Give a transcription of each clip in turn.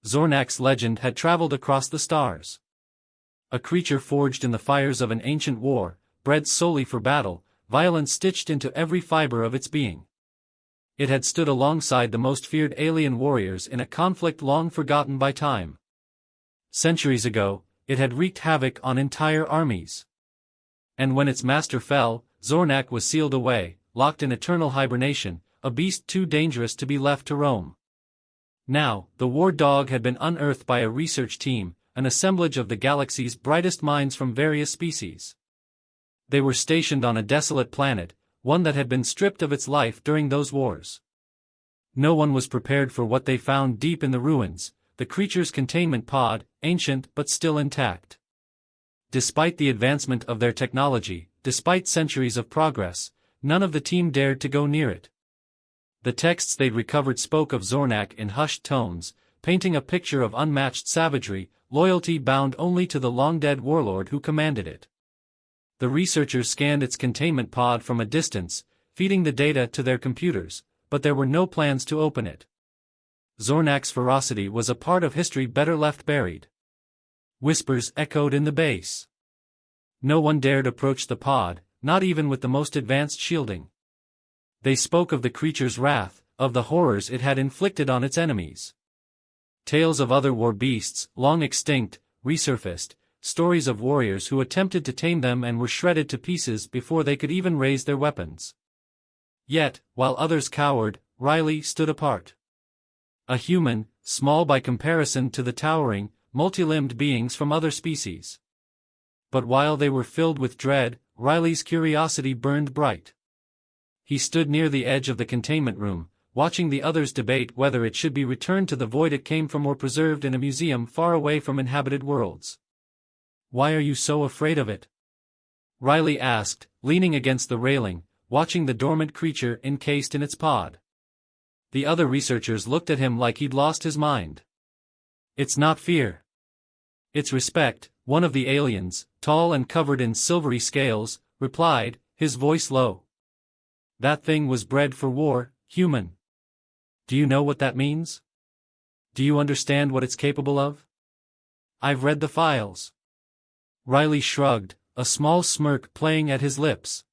Zornak's legend had traveled across the stars. A creature forged in the fires of an ancient war, bred solely for battle, violence stitched into every fiber of its being. It had stood alongside the most feared alien warriors in a conflict long forgotten by time. Centuries ago, it had wreaked havoc on entire armies. And when its master fell, Zornak was sealed away, locked in eternal hibernation, a beast too dangerous to be left to roam. Now, the war dog had been unearthed by a research team, an assemblage of the galaxy's brightest minds from various species. They were stationed on a desolate planet, one that had been stripped of its life during those wars. No one was prepared for what they found deep in the ruins, the creature's containment pod, ancient but still intact. Despite the advancement of their technology, despite centuries of progress, none of the team dared to go near it. The texts they'd recovered spoke of Zornak in hushed tones, painting a picture of unmatched savagery, loyalty bound only to the long-dead warlord who commanded it. The researchers scanned its containment pod from a distance, feeding the data to their computers, but there were no plans to open it. Zornak's ferocity was a part of history better left buried. Whispers echoed in the base. No one dared approach the pod, not even with the most advanced shielding. They spoke of the creature's wrath, of the horrors it had inflicted on its enemies. Tales of other war beasts, long extinct, resurfaced, stories of warriors who attempted to tame them and were shredded to pieces before they could even raise their weapons. Yet, while others cowered, Riley stood apart. A human, small by comparison to the towering, multi-limbed beings from other species. But while they were filled with dread, Riley's curiosity burned bright. He stood near the edge of the containment room, watching the others debate whether it should be returned to the void it came from or preserved in a museum far away from inhabited worlds. "Why are you so afraid of it?" Riley asked, leaning against the railing, watching the dormant creature encased in its pod. The other researchers looked at him like he'd lost his mind. "It's not fear. It's respect," one of the aliens, tall and covered in silvery scales, replied, his voice low. "That thing was bred for war, human. Do you know what that means? Do you understand what it's capable of?" "I've read the files." Riley shrugged, a small smirk playing at his lips.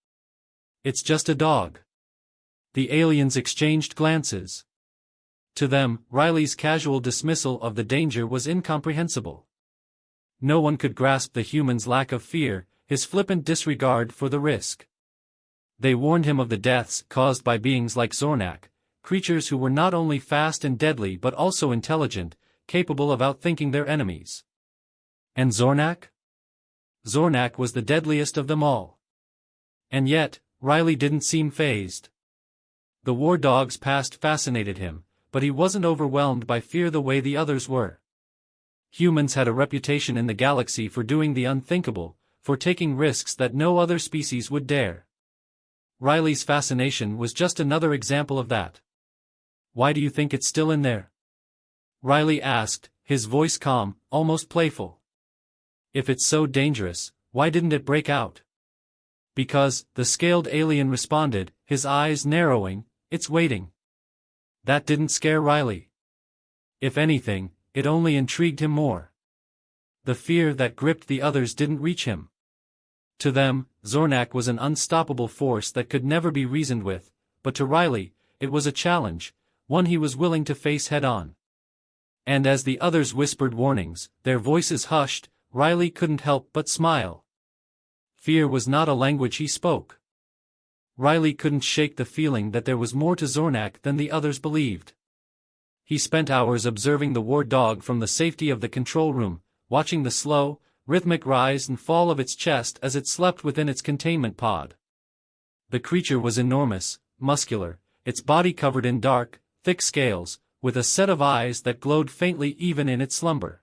"It's just a dog." The aliens exchanged glances. To them, Riley's casual dismissal of the danger was incomprehensible. No one could grasp the human's lack of fear, his flippant disregard for the risk. They warned him of the deaths caused by beings like Zornak, creatures who were not only fast and deadly but also intelligent, capable of outthinking their enemies. And Zornak? Zornak was the deadliest of them all. And yet, Riley didn't seem fazed. The war dog's past fascinated him, but he wasn't overwhelmed by fear the way the others were. Humans had a reputation in the galaxy for doing the unthinkable, for taking risks that no other species would dare. Riley's fascination was just another example of that. "Why do you think it's still in there?" Riley asked, his voice calm, almost playful. "If it's so dangerous, why didn't it break out?" "Because," the scaled alien responded, his eyes narrowing, "it's waiting." That didn't scare Riley. If anything, it only intrigued him more. The fear that gripped the others didn't reach him. To them, Zornak was an unstoppable force that could never be reasoned with, but to Riley, it was a challenge, one he was willing to face head-on. And as the others whispered warnings, their voices hushed, Riley couldn't help but smile. Fear was not a language he spoke. Riley couldn't shake the feeling that there was more to Zornak than the others believed. He spent hours observing the war dog from the safety of the control room, watching the slow, rhythmic rise and fall of its chest as it slept within its containment pod. The creature was enormous, muscular, its body covered in dark, thick scales, with a set of eyes that glowed faintly even in its slumber.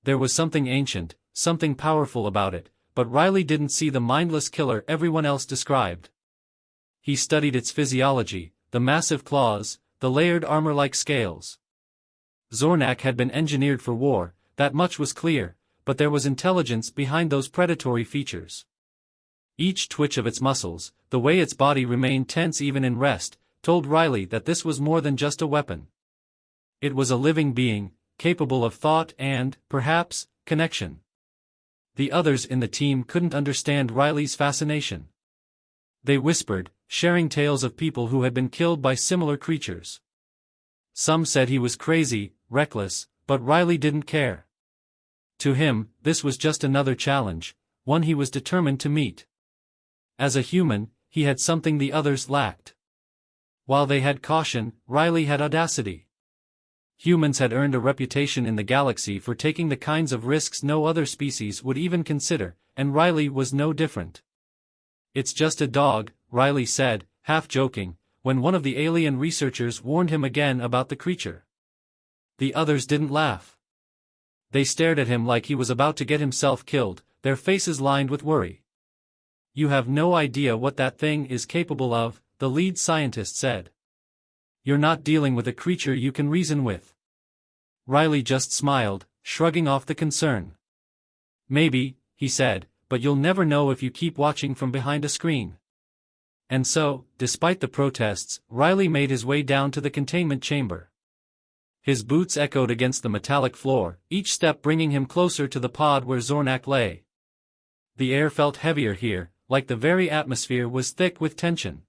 There was something ancient, something powerful about it, but Riley didn't see the mindless killer everyone else described. He studied its physiology, the massive claws, the layered armor-like scales. Zornak had been engineered for war, that much was clear, but there was intelligence behind those predatory features. Each twitch of its muscles, the way its body remained tense even in rest, told Riley that this was more than just a weapon. It was a living being, capable of thought and, perhaps, connection. The others in the team couldn't understand Riley's fascination. They whispered, sharing tales of people who had been killed by similar creatures. Some said he was crazy, reckless, but Riley didn't care. To him, this was just another challenge, one he was determined to meet. As a human, he had something the others lacked. While they had caution, Riley had audacity. Humans had earned a reputation in the galaxy for taking the kinds of risks no other species would even consider, and Riley was no different. "It's just a dog," Riley said, half joking, when one of the alien researchers warned him again about the creature. The others didn't laugh. They stared at him like he was about to get himself killed, their faces lined with worry. "You have no idea what that thing is capable of," the lead scientist said. "You're not dealing with a creature you can reason with." Riley just smiled, shrugging off the concern. "Maybe," he said, "but you'll never know if you keep watching from behind a screen." And so, despite the protests, Riley made his way down to the containment chamber. His boots echoed against the metallic floor, each step bringing him closer to the pod where Zornak lay. The air felt heavier here, like the very atmosphere was thick with tension.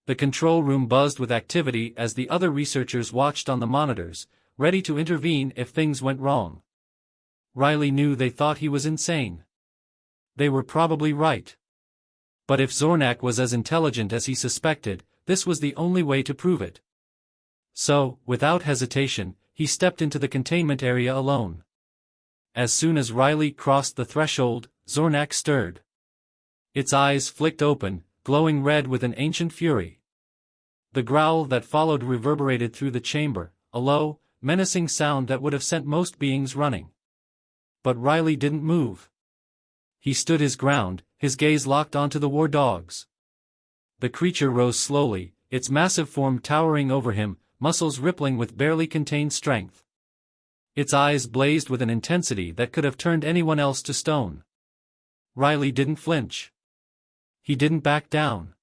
The control room buzzed with activity as the other researchers watched on the monitors, ready to intervene if things went wrong. Riley knew they thought he was insane. They were probably right. But if Zornak was as intelligent as he suspected, this was the only way to prove it. So, without hesitation, he stepped into the containment area alone. As soon as Riley crossed the threshold, Zornak stirred. Its eyes flicked open, glowing red with an ancient fury. The growl that followed reverberated through the chamber, a low, menacing sound that would have sent most beings running. But Riley didn't move. He stood his ground, his gaze locked onto the war dogs. The creature rose slowly, its massive form towering over him, muscles rippling with barely contained strength. Its eyes blazed with an intensity that could have turned anyone else to stone. Riley didn't flinch. He didn't back down.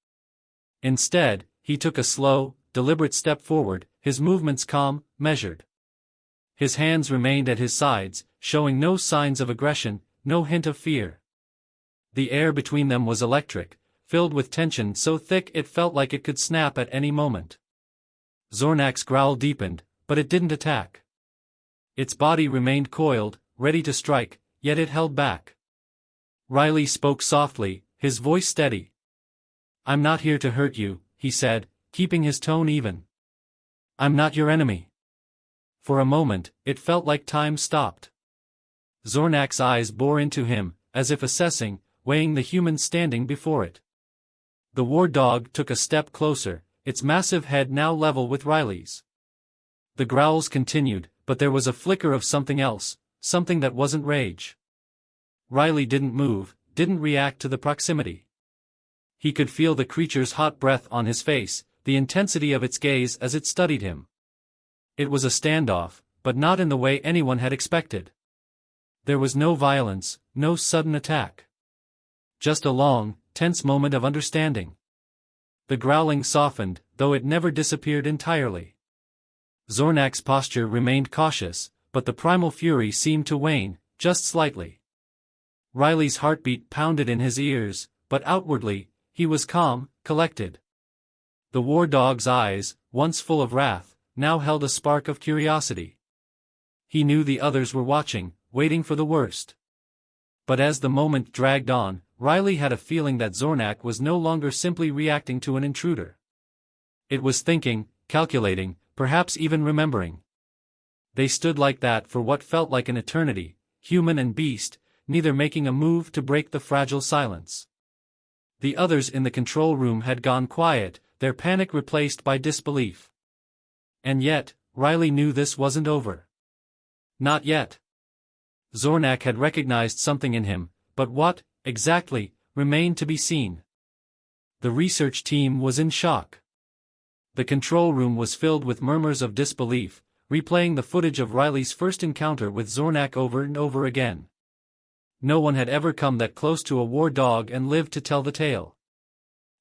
Instead, he took a slow, deliberate step forward, his movements calm, measured. His hands remained at his sides, showing no signs of aggression, no hint of fear. The air between them was electric, filled with tension so thick it felt like it could snap at any moment. Zornak's growl deepened, but it didn't attack. Its body remained coiled, ready to strike, yet it held back. Riley spoke softly, his voice steady. "I'm not here to hurt you," he said, keeping his tone even. "I'm not your enemy." For a moment, it felt like time stopped. Zornak's eyes bore into him, as if assessing, weighing the human standing before it. The war dog took a step closer, its massive head now level with Riley's. The growls continued, but there was a flicker of something else, something that wasn't rage. Riley didn't move, didn't react to the proximity. He could feel the creature's hot breath on his face, the intensity of its gaze as it studied him. It was a standoff, but not in the way anyone had expected. There was no violence, no sudden attack. Just a long, tense moment of understanding. The growling softened, though it never disappeared entirely. Zornak's posture remained cautious, but the primal fury seemed to wane, just slightly. Riley's heartbeat pounded in his ears, but outwardly, he was calm, collected. The war dog's eyes, once full of wrath, now held a spark of curiosity. He knew the others were watching, waiting for the worst. But as the moment dragged on, Riley had a feeling that Zornak was no longer simply reacting to an intruder. It was thinking, calculating, perhaps even remembering. They stood like that for what felt like an eternity, human and beast, neither making a move to break the fragile silence. The others in the control room had gone quiet, their panic replaced by disbelief. And yet, Riley knew this wasn't over. Not yet. Zornak had recognized something in him, but what, exactly, remained to be seen. The research team was in shock. The control room was filled with murmurs of disbelief, replaying the footage of Riley's first encounter with Zornak over and over again. No one had ever come that close to a war dog and lived to tell the tale.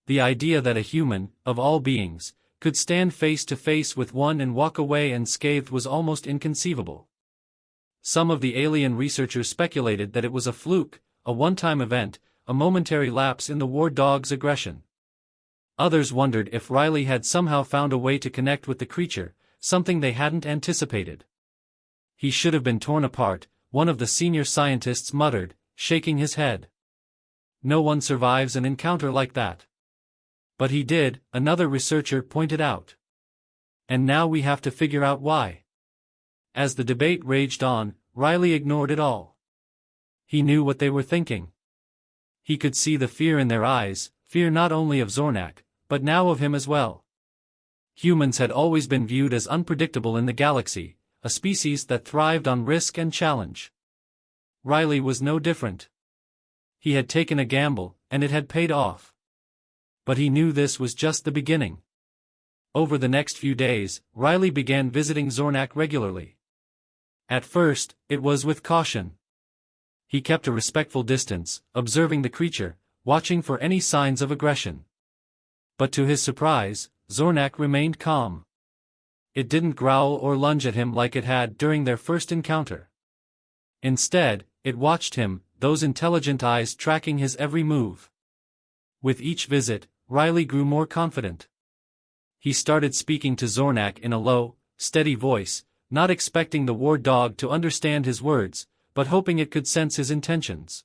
The idea that a human, of all beings, could stand face to face with one and walk away unscathed was almost inconceivable. Some of the alien researchers speculated that it was a fluke, a one-time event, a momentary lapse in the war dog's aggression. Others wondered if Riley had somehow found a way to connect with the creature, something they hadn't anticipated. "He should have been torn apart," one of the senior scientists muttered, shaking his head. "No one survives an encounter like that." "But he did," another researcher pointed out. "And now we have to figure out why." As the debate raged on, Riley ignored it all. He knew what they were thinking. He could see the fear in their eyes, fear not only of Zornak, but now of him as well. Humans had always been viewed as unpredictable in the galaxy, a species that thrived on risk and challenge. Riley was no different. He had taken a gamble, and it had paid off. But he knew this was just the beginning. Over the next few days, Riley began visiting Zornak regularly. At first, it was with caution. He kept a respectful distance, observing the creature, watching for any signs of aggression. But to his surprise, Zornak remained calm. It didn't growl or lunge at him like it had during their first encounter. Instead, it watched him, those intelligent eyes tracking his every move. With each visit, Riley grew more confident. He started speaking to Zornak in a low, steady voice, not expecting the war dog to understand his words, but hoping it could sense his intentions.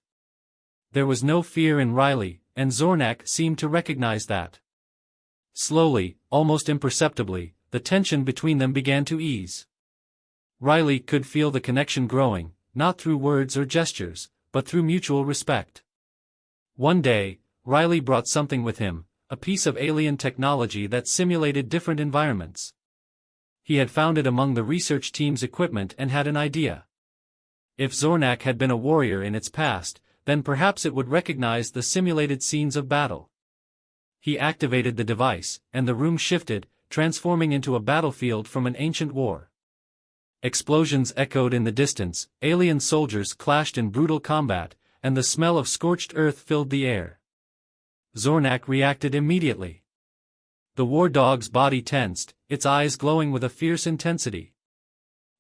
There was no fear in Riley, and Zornak seemed to recognize that. Slowly, almost imperceptibly, the tension between them began to ease. Riley could feel the connection growing, not through words or gestures, but through mutual respect. One day, Riley brought something with him, a piece of alien technology that simulated different environments. He had found it among the research team's equipment and had an idea. If Zornak had been a warrior in its past, then perhaps it would recognize the simulated scenes of battle. He activated the device, and the room shifted, transforming into a battlefield from an ancient war. Explosions echoed in the distance, alien soldiers clashed in brutal combat, and the smell of scorched earth filled the air. Zornak reacted immediately. The war dog's body tensed, its eyes glowing with a fierce intensity.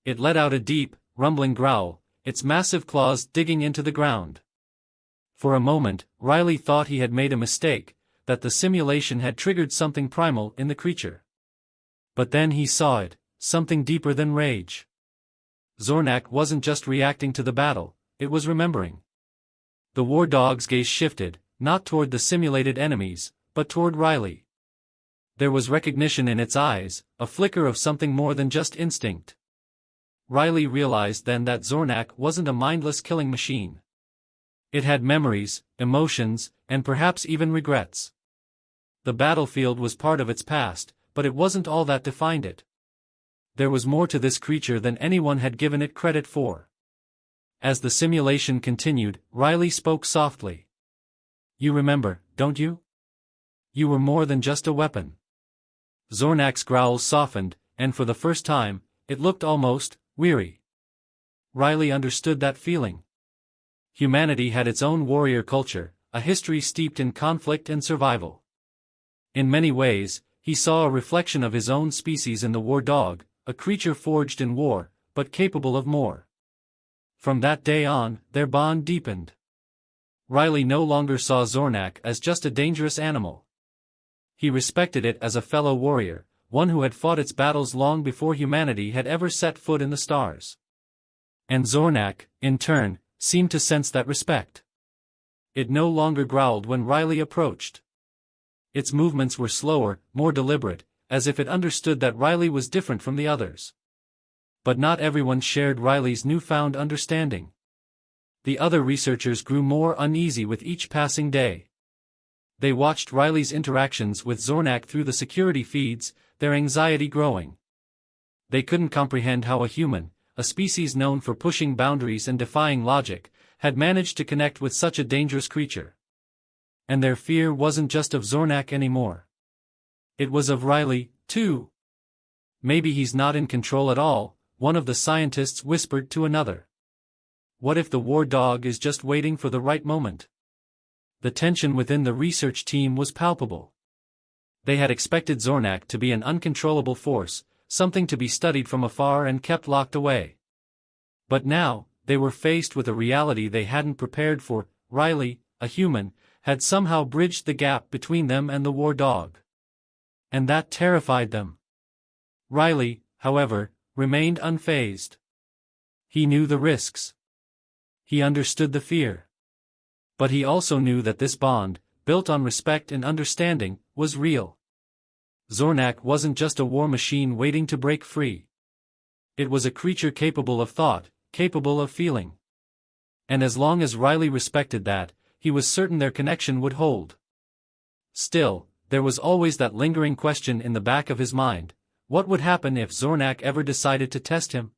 It let out a deep, rumbling growl, its massive claws digging into the ground. For a moment, Riley thought he had made a mistake, that the simulation had triggered something primal in the creature. But then he saw it, something deeper than rage. Zornak wasn't just reacting to the battle, it was remembering. The war dog's gaze shifted, not toward the simulated enemies, but toward Riley. There was recognition in its eyes, a flicker of something more than just instinct. Riley realized then that Zornak wasn't a mindless killing machine. It had memories, emotions, and perhaps even regrets. The battlefield was part of its past, but it wasn't all that defined it. There was more to this creature than anyone had given it credit for. As the simulation continued, Riley spoke softly. "You remember, don't you? You were more than just a weapon." Zornak's growls softened, and for the first time, it looked almost weary. Riley understood that feeling. Humanity had its own warrior culture, a history steeped in conflict and survival. In many ways, he saw a reflection of his own species in the war dog, a creature forged in war, but capable of more. From that day on, their bond deepened. Riley no longer saw Zornak as just a dangerous animal. He respected it as a fellow warrior, one who had fought its battles long before humanity had ever set foot in the stars. And Zornak, in turn, seemed to sense that respect. It no longer growled when Riley approached. Its movements were slower, more deliberate, as if it understood that Riley was different from the others. But not everyone shared Riley's newfound understanding. The other researchers grew more uneasy with each passing day. They watched Riley's interactions with Zornak through the security feeds, their anxiety growing. They couldn't comprehend how a human, a species known for pushing boundaries and defying logic, had managed to connect with such a dangerous creature. And their fear wasn't just of Zornak anymore. It was of Riley, too. "Maybe he's not in control at all," one of the scientists whispered to another. "What if the war dog is just waiting for the right moment?" The tension within the research team was palpable. They had expected Zornak to be an uncontrollable force, something to be studied from afar and kept locked away. But now, they were faced with a reality they hadn't prepared for. Riley, a human, had somehow bridged the gap between them and the war dog. And that terrified them. Riley, however, remained unfazed. He knew the risks. He understood the fear. But he also knew that this bond, built on respect and understanding, was real. Zornak wasn't just a war machine waiting to break free. It was a creature capable of thought, capable of feeling. And as long as Riley respected that, he was certain their connection would hold. Still, there was always that lingering question in the back of his mind: what would happen if Zornak ever decided to test him?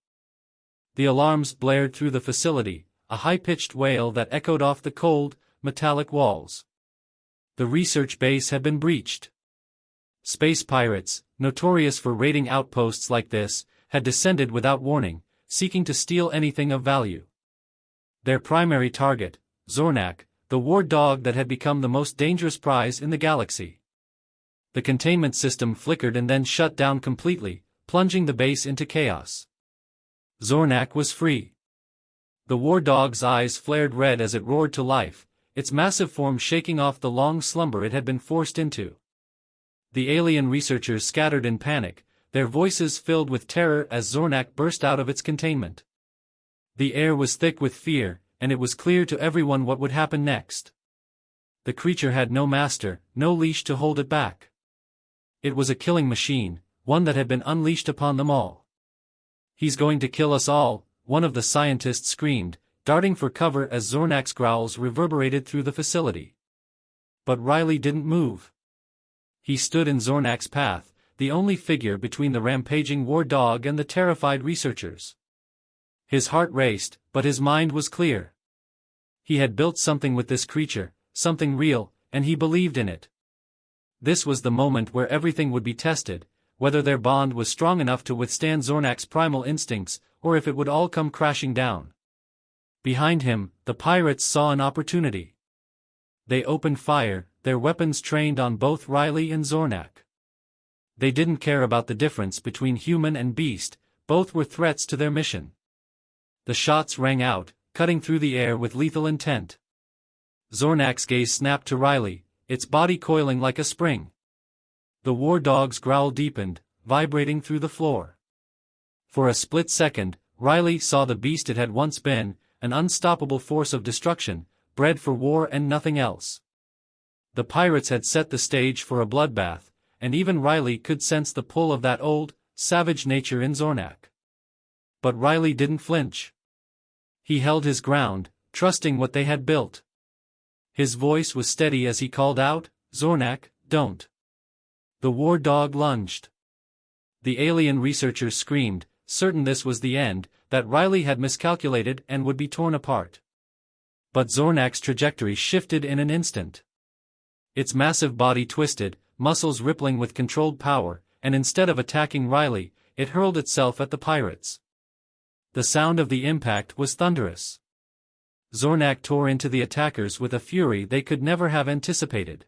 The alarms blared through the facility, a high-pitched wail that echoed off the cold, metallic walls. The research base had been breached. Space pirates, notorious for raiding outposts like this, had descended without warning, seeking to steal anything of value. Their primary target, Zornak, the war dog that had become the most dangerous prize in the galaxy. The containment system flickered and then shut down completely, plunging the base into chaos. Zornak was free. The war dog's eyes flared red as it roared to life, its massive form shaking off the long slumber it had been forced into. The alien researchers scattered in panic, their voices filled with terror as Zornak burst out of its containment. The air was thick with fear, and it was clear to everyone what would happen next. The creature had no master, no leash to hold it back. It was a killing machine, one that had been unleashed upon them all. "He's going to kill us all," one of the scientists screamed, darting for cover as Zornak's growls reverberated through the facility. But Riley didn't move. He stood in Zornak's path, the only figure between the rampaging war dog and the terrified researchers. His heart raced, but his mind was clear. He had built something with this creature, something real, and he believed in it. This was the moment where everything would be tested, whether their bond was strong enough to withstand Zornak's primal instincts, or if it would all come crashing down. Behind him, the pirates saw an opportunity. They opened fire, their weapons trained on both Riley and Zornak. They didn't care about the difference between human and beast, both were threats to their mission. The shots rang out, cutting through the air with lethal intent. Zornak's gaze snapped to Riley, its body coiling like a spring. The war dog's growl deepened, vibrating through the floor. For a split second, Riley saw the beast it had once been, an unstoppable force of destruction, bred for war and nothing else. The pirates had set the stage for a bloodbath, and even Riley could sense the pull of that old, savage nature in Zornak. But Riley didn't flinch. He held his ground, trusting what they had built. His voice was steady as he called out, "Zornak, don't." The war dog lunged. The alien researchers screamed, certain this was the end, that Riley had miscalculated and would be torn apart. But Zornak's trajectory shifted in an instant. Its massive body twisted, muscles rippling with controlled power, and instead of attacking Riley, it hurled itself at the pirates. The sound of the impact was thunderous. Zornak tore into the attackers with a fury they could never have anticipated.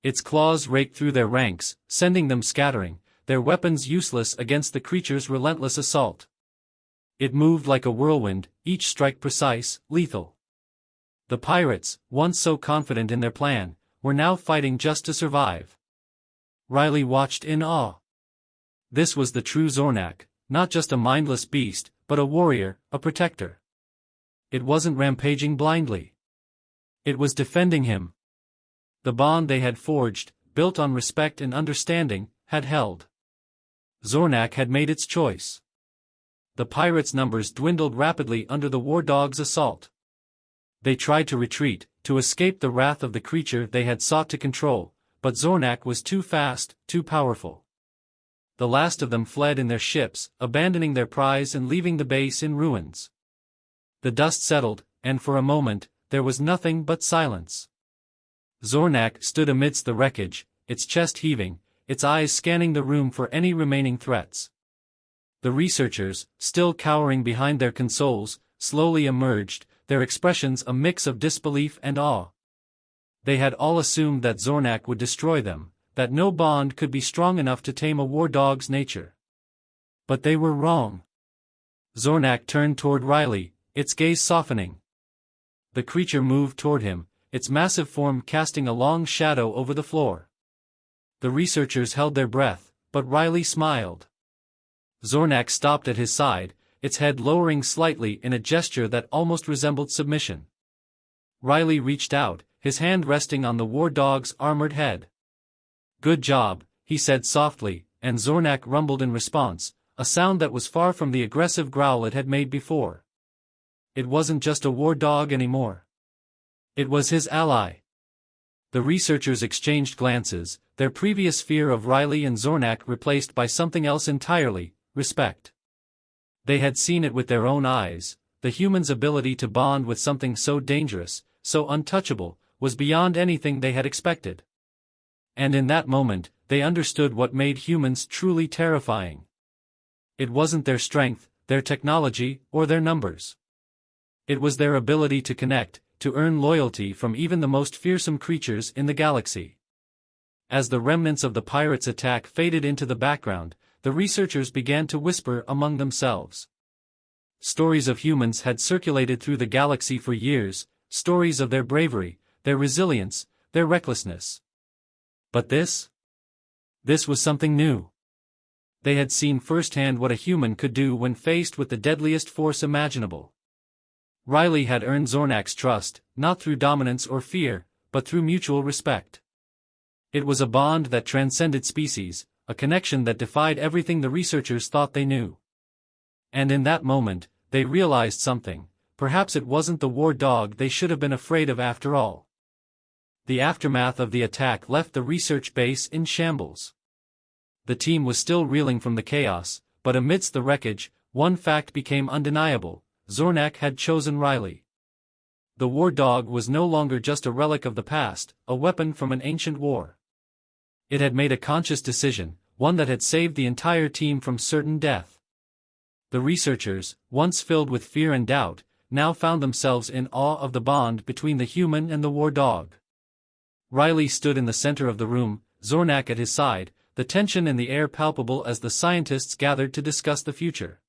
Its claws raked through their ranks, sending them scattering, their weapons useless against the creature's relentless assault. It moved like a whirlwind, each strike precise, lethal. The pirates, once so confident in their plan, were now fighting just to survive. Riley watched in awe. This was the true Zornak, not just a mindless beast, but a warrior, a protector. It wasn't rampaging blindly. It was defending him. The bond they had forged, built on respect and understanding, had held. Zornak had made its choice. The pirates' numbers dwindled rapidly under the war dog's assault. They tried to retreat, to escape the wrath of the creature they had sought to control, but Zornak was too fast, too powerful. The last of them fled in their ships, abandoning their prize and leaving the base in ruins. The dust settled, and for a moment, there was nothing but silence. Zornak stood amidst the wreckage, its chest heaving, its eyes scanning the room for any remaining threats. The researchers, still cowering behind their consoles, slowly emerged, their expressions a mix of disbelief and awe. They had all assumed that Zornak would destroy them, that no bond could be strong enough to tame a war dog's nature. But they were wrong. Zornak turned toward Riley, its gaze softening. The creature moved toward him, its massive form casting a long shadow over the floor. The researchers held their breath, but Riley smiled. Zornak stopped at his side, its head lowering slightly in a gesture that almost resembled submission. Riley reached out, his hand resting on the war dog's armored head. "Good job," he said softly, and Zornak rumbled in response, a sound that was far from the aggressive growl it had made before. It wasn't just a war dog anymore. It was his ally. The researchers exchanged glances, their previous fear of Riley and Zornak replaced by something else entirely: respect. They had seen it with their own eyes. The human's ability to bond with something so dangerous, so untouchable, was beyond anything they had expected. And in that moment, they understood what made humans truly terrifying. It wasn't their strength, their technology, or their numbers. It was their ability to connect, to earn loyalty from even the most fearsome creatures in the galaxy. As the remnants of the pirates' attack faded into the background, the researchers began to whisper among themselves. Stories of humans had circulated through the galaxy for years, stories of their bravery, their resilience, their recklessness. But this was something new. They had seen firsthand what a human could do when faced with the deadliest force imaginable. Riley had earned Zornak's trust, not through dominance or fear, but through mutual respect. It was a bond that transcended species, a connection that defied everything the researchers thought they knew. And in that moment, they realized something: perhaps it wasn't the war dog they should have been afraid of after all. The aftermath of the attack left the research base in shambles. The team was still reeling from the chaos, but amidst the wreckage, one fact became undeniable: Zornak had chosen Riley. The war dog was no longer just a relic of the past, a weapon from an ancient war. It had made a conscious decision, one that had saved the entire team from certain death. The researchers, once filled with fear and doubt, now found themselves in awe of the bond between the human and the war dog. Riley stood in the center of the room, Zornak at his side, the tension in the air palpable as the scientists gathered to discuss the future.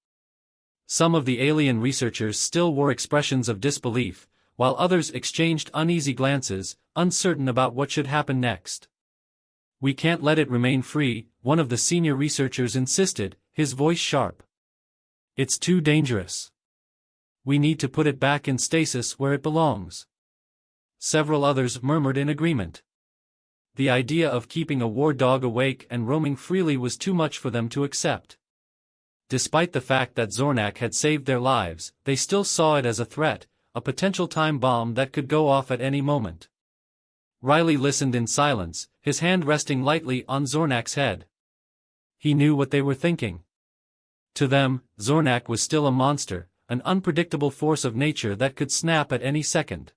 Some of the alien researchers still wore expressions of disbelief, while others exchanged uneasy glances, uncertain about what should happen next. "We can't let it remain free," one of the senior researchers insisted, his voice sharp. "It's too dangerous. We need to put it back in stasis where it belongs." Several others murmured in agreement. The idea of keeping a war dog awake and roaming freely was too much for them to accept. Despite the fact that Zornak had saved their lives, they still saw it as a threat, a potential time bomb that could go off at any moment. Riley listened in silence, his hand resting lightly on Zornak's head. He knew what they were thinking. To them, Zornak was still a monster, an unpredictable force of nature that could snap at any second.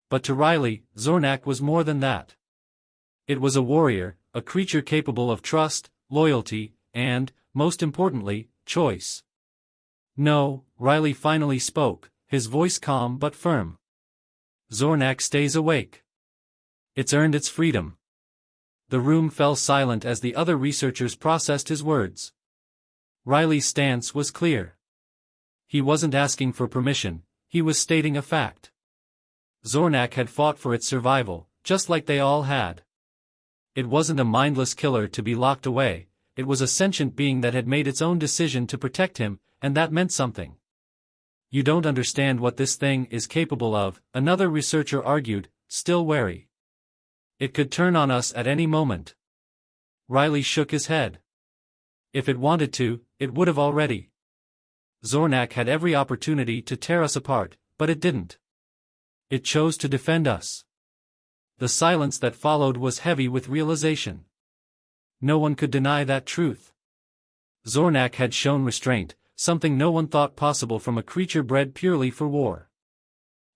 But to Riley, Zornak was more than that. It was a warrior, a creature capable of trust, loyalty, and, most importantly, choice. "No," Riley finally spoke, his voice calm but firm. "Zornak stays awake. It's earned its freedom." The room fell silent as the other researchers processed his words. Riley's stance was clear. He wasn't asking for permission, he was stating a fact. Zornak had fought for its survival, just like they all had. It wasn't a mindless killer to be locked away, it was a sentient being that had made its own decision to protect him, and that meant something. "You don't understand what this thing is capable of," another researcher argued, still wary. "It could turn on us at any moment." Riley shook his head. "If it wanted to, it would have already. Zornak had every opportunity to tear us apart, but it didn't. It chose to defend us." The silence that followed was heavy with realization. No one could deny that truth. Zornak had shown restraint, something no one thought possible from a creature bred purely for war.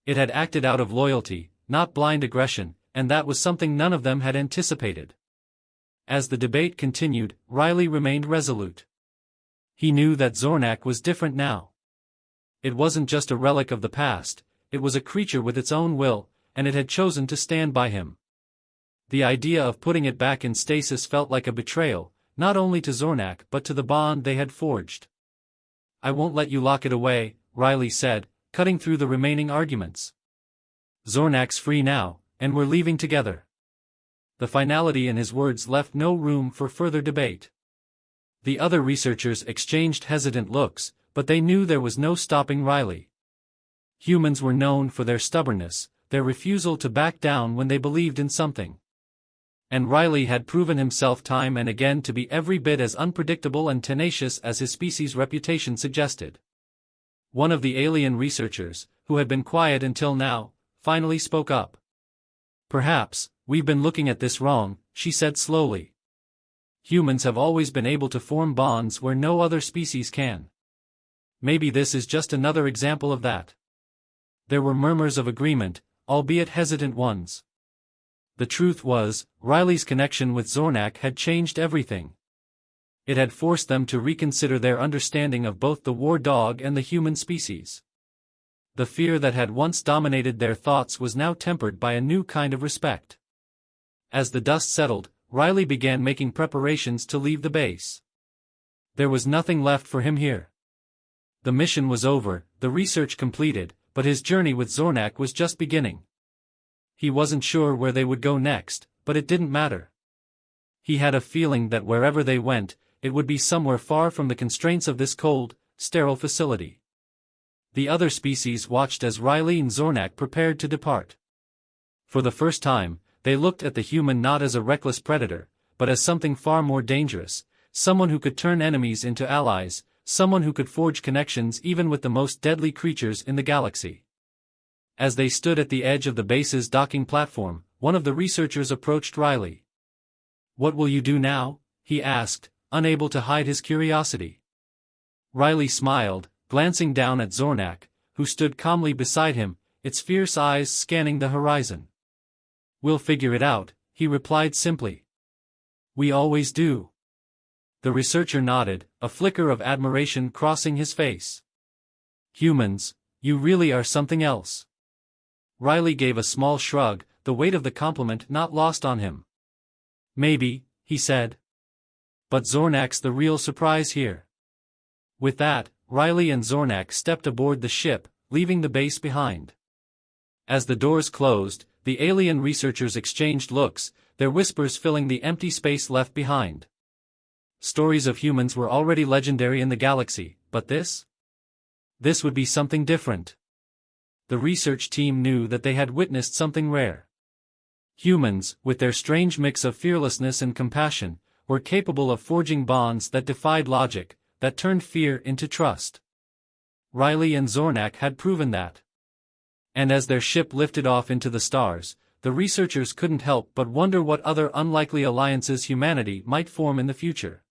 It had acted out of loyalty, not blind aggression, and that was something none of them had anticipated. As the debate continued, Riley remained resolute. He knew that Zornak was different now. It wasn't just a relic of the past, it was a creature with its own will, and it had chosen to stand by him. The idea of putting it back in stasis felt like a betrayal, not only to Zornak but to the bond they had forged. I won't let you lock it away, Riley said, cutting through the remaining arguments. Zornak's free now, and we're leaving together. The finality in his words left no room for further debate. The other researchers exchanged hesitant looks, but they knew there was no stopping Riley. Humans were known for their stubbornness, their refusal to back down when they believed in something. And Riley had proven himself time and again to be every bit as unpredictable and tenacious as his species' reputation suggested. One of the alien researchers, who had been quiet until now, finally spoke up. Perhaps, we've been looking at this wrong, she said slowly. Humans have always been able to form bonds where no other species can. Maybe this is just another example of that. There were murmurs of agreement, albeit hesitant ones. The truth was, Riley's connection with Zornak had changed everything. It had forced them to reconsider their understanding of both the war dog and the human species. The fear that had once dominated their thoughts was now tempered by a new kind of respect. As the dust settled, Riley began making preparations to leave the base. There was nothing left for him here. The mission was over, the research completed, but his journey with Zornak was just beginning. He wasn't sure where they would go next, but it didn't matter. He had a feeling that wherever they went, it would be somewhere far from the constraints of this cold, sterile facility. The other species watched as Riley and Zornak prepared to depart. For the first time, they looked at the human not as a reckless predator, but as something far more dangerous, someone who could turn enemies into allies, someone who could forge connections even with the most deadly creatures in the galaxy. As they stood at the edge of the base's docking platform, one of the researchers approached Riley. "What will you do now?" he asked, unable to hide his curiosity. Riley smiled, glancing down at Zornak, who stood calmly beside him, its fierce eyes scanning the horizon. "We'll figure it out," he replied simply. "We always do." The researcher nodded, a flicker of admiration crossing his face. "Humans, you really are something else." Riley gave a small shrug, the weight of the compliment not lost on him. "Maybe," he said. "But Zornak's the real surprise here." With that, Riley and Zornak stepped aboard the ship, leaving the base behind. As the doors closed, the alien researchers exchanged looks, their whispers filling the empty space left behind. Stories of humans were already legendary in the galaxy, but this? This would be something different. The research team knew that they had witnessed something rare. Humans, with their strange mix of fearlessness and compassion, were capable of forging bonds that defied logic, that turned fear into trust. Riley and Zornak had proven that. And as their ship lifted off into the stars, the researchers couldn't help but wonder what other unlikely alliances humanity might form in the future.